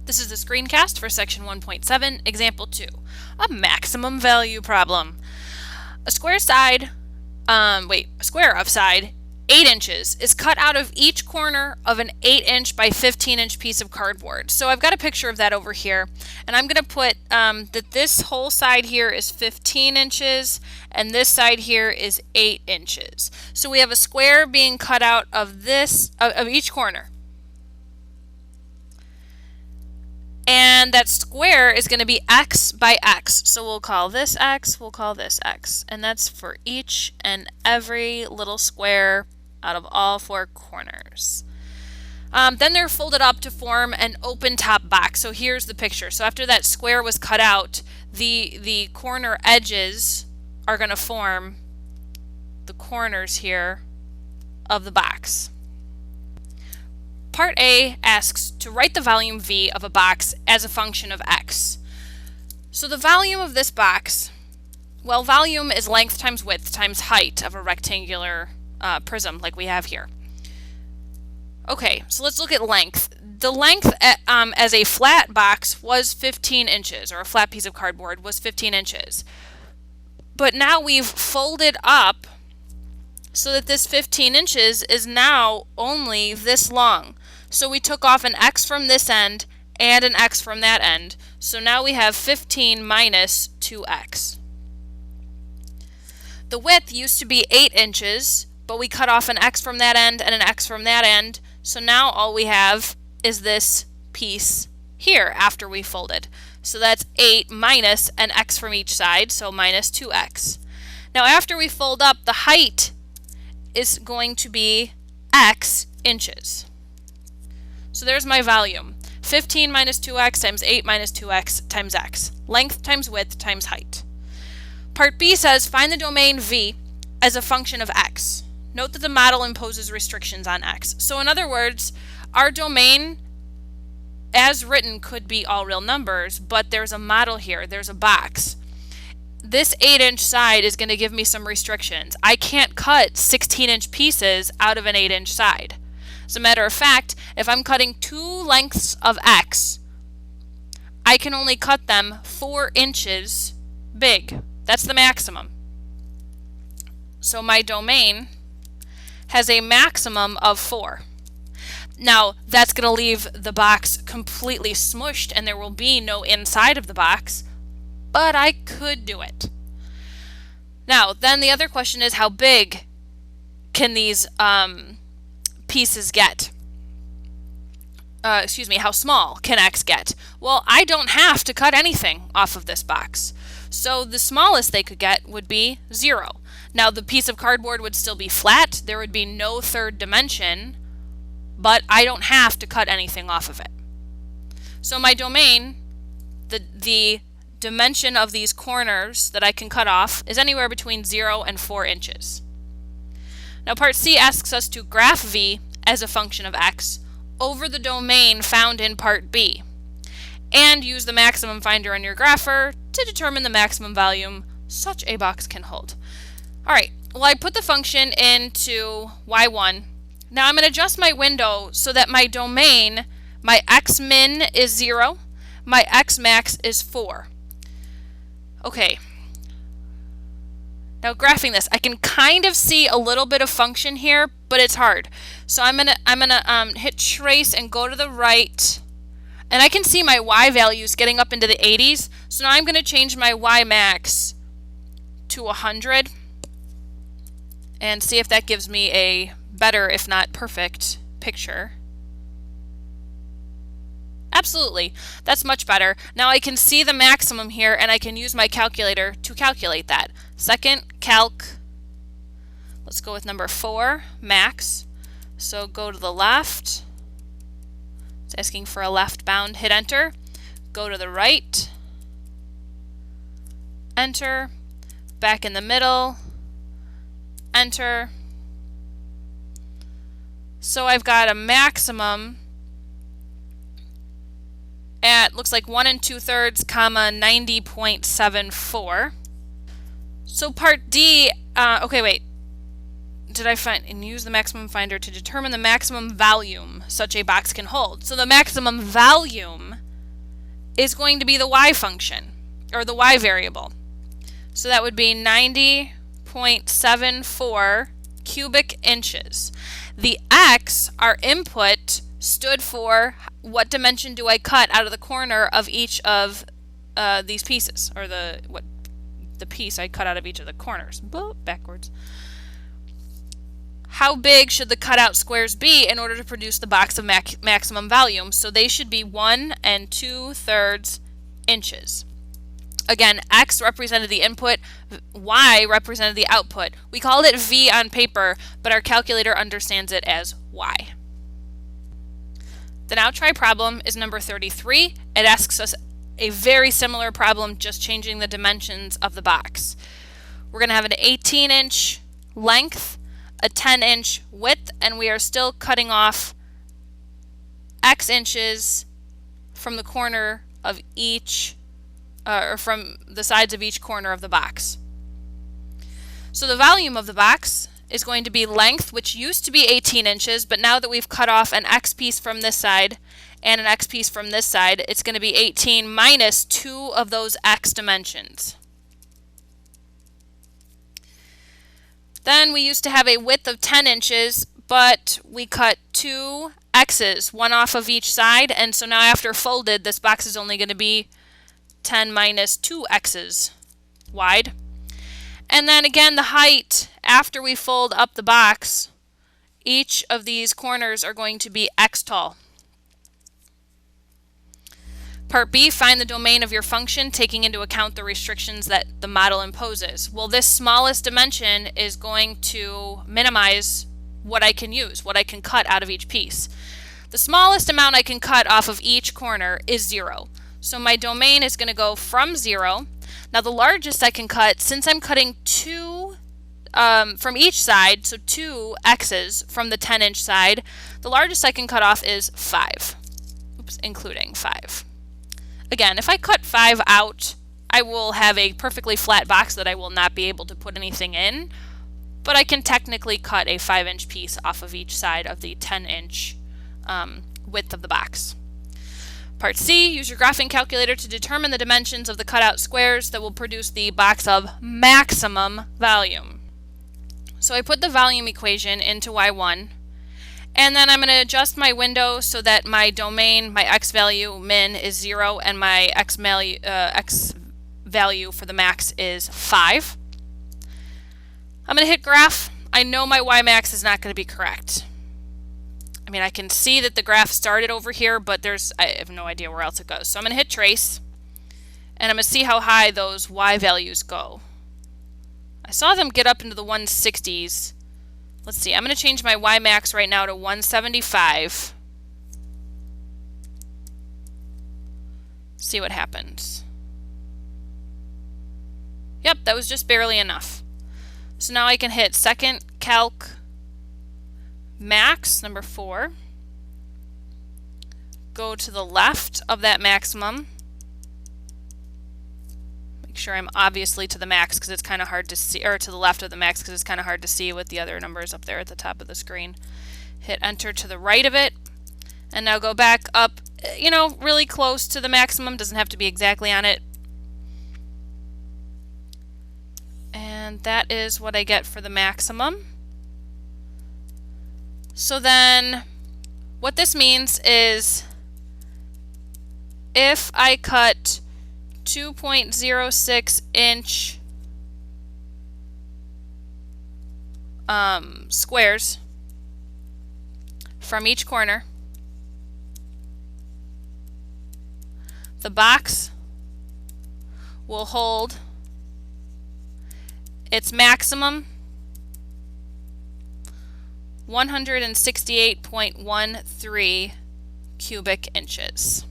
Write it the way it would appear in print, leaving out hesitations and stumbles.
This is the screencast for section 1.7, example 2, a maximum value problem. A square of side 8 inches is cut out of each corner of an 8-inch by 15-inch piece of cardboard. So I've got a picture of that over here, and I'm going to put that this whole side here is 15 inches and this side here is 8 inches. So we have a square being cut out of each corner. And that square is going to be x by x. So we'll call this x, we'll call this x. And that's for each and every little square out of all 4 corners. Then they're folded up to form an open top box. So here's the picture. So after that square was cut out, the corner edges are going to form the corners here of the box. Part A asks to write the volume V of a box as a function of x. So the volume of this box, well, volume is length times width times height of a rectangular prism like we have here. Okay, so let's look at length. The length as a flat box was 15 inches, or a flat piece of cardboard was 15 inches. But now we've folded up so that this 15 inches is now only this long. So we took off an x from this end and an x from that end. So now we have 15 minus 2x. The width used to be 8 inches, but we cut off an x from that end and an x from that end. So now all we have is this piece here after we folded. So that's 8 minus an x from each side, so minus 2x. Now after we fold up, the height is going to be x inches. So there's my volume. 15 minus 2x times 8 minus 2x times x. Length times width times height. Part B says find the domain V as a function of x. Note that the model imposes restrictions on x. So in other words, our domain as written could be all real numbers, but there's a model here, there's a box. This 8-inch side is going to give me some restrictions. I can't cut 16-inch pieces out of an 8-inch side. As a matter of fact, if I'm cutting 2 lengths of x, I can only cut them 4 inches big. That's the maximum. So my domain has a maximum of 4. Now, that's going to leave the box completely smushed and there will be no inside of the box, but I could do it. Now, then the other question is how big can these pieces get? How small can x get? Well, I don't have to cut anything off of this box. So the smallest they could get would be 0. Now the piece of cardboard would still be flat, there would be no third dimension, but I don't have to cut anything off of it. So my domain, the dimension of these corners that I can cut off is anywhere between 0 and 4 inches. Now part C asks us to graph V as a function of x over the domain found in part B, and use the maximum finder on your grapher to determine the maximum volume such a box can hold. Alright, well I put the function into y1. Now I'm going to adjust my window so that my domain, my x min is 0, my x max is 4. Okay. Now graphing this, I can kind of see a little bit of function here, but it's hard. So I'm gonna hit trace and go to the right, and I can see my y values getting up into the 80s. So now I'm gonna change my y max to 100 and see if that gives me a better, if not perfect, picture. Absolutely, that's much better. Now I can see the maximum here and I can use my calculator to calculate that. Second, calc, let's go with number 4, max. So go to the left, it's asking for a left bound, hit enter. Go to the right, enter, back in the middle, enter. So I've got a maximum at, looks like 1 2/3, comma 90.74. So part D, okay, wait. Did I find and use the maximum finder to determine the maximum volume such a box can hold? So the maximum volume is going to be the y function, or the y variable. So that would be 90.74 cubic inches. The x, our input, stood for what dimension do I cut out of the corner of each of these pieces, or the piece I cut out of each of the corners. Backwards. How big should the cutout squares be in order to produce the box of maximum volume? So they should be 1 2/3 inches. Again, x represented the input, y represented the output. We called it v on paper, but our calculator understands it as y. The now try problem is number 33. It asks us a very similar problem, just changing the dimensions of the box. We're going to have an 18-inch length, a 10-inch width, and we are still cutting off x inches from the corner of each, or from the sides of each corner of the box. So the volume of the box is going to be length, which used to be 18 inches, but now that we've cut off an x piece from this side and an x piece from this side, it's going to be 18 minus 2 of those x dimensions. Then we used to have a width of 10 inches, but we cut 2 x's, one off of each side, and so now after folded, this box is only going to be 10 minus 2 x's wide. And then again, the height, after we fold up the box, each of these corners are going to be x tall. Part B, find the domain of your function taking into account the restrictions that the model imposes. Well, this smallest dimension is going to minimize what I can use, what I can cut out of each piece. The smallest amount I can cut off of each corner is 0. So my domain is going to go from 0. Now the largest I can cut, since I'm cutting 2 from each side, so 2 x's from the 10-inch side, the largest I can cut off is 5. Oops, including 5. Again, if I cut 5 out, I will have a perfectly flat box that I will not be able to put anything in, but I can technically cut a 5-inch piece off of each side of the 10-inch width of the box. Part C, use your graphing calculator to determine the dimensions of the cutout squares that will produce the box of maximum volume. So I put the volume equation into Y1, and then I'm going to adjust my window so that my domain, my x value min is 0, and my x value for the max is 5. I'm going to hit graph. I know my y max is not going to be correct. I mean, I can see that the graph started over here, but I have no idea where else it goes. So I'm going to hit trace, and I'm going to see how high those y values go. I saw them get up into the 160s. Let's see, I'm going to change my y max right now to 175. See what happens. Yep, that was just barely enough. So now I can hit second calc max, number 4. Go to the left of that maximum. Make sure I'm obviously to the max because it's kind of hard to see, or to the left of the max because it's kind of hard to see with the other numbers up there at the top of the screen. Hit enter to the right of it, and now go back up, really close to the maximum. Doesn't have to be exactly on it. And that is what I get for the maximum. So then what this means is if I cut 2.06 inch squares from each corner, the box will hold its maximum 168.13 cubic inches.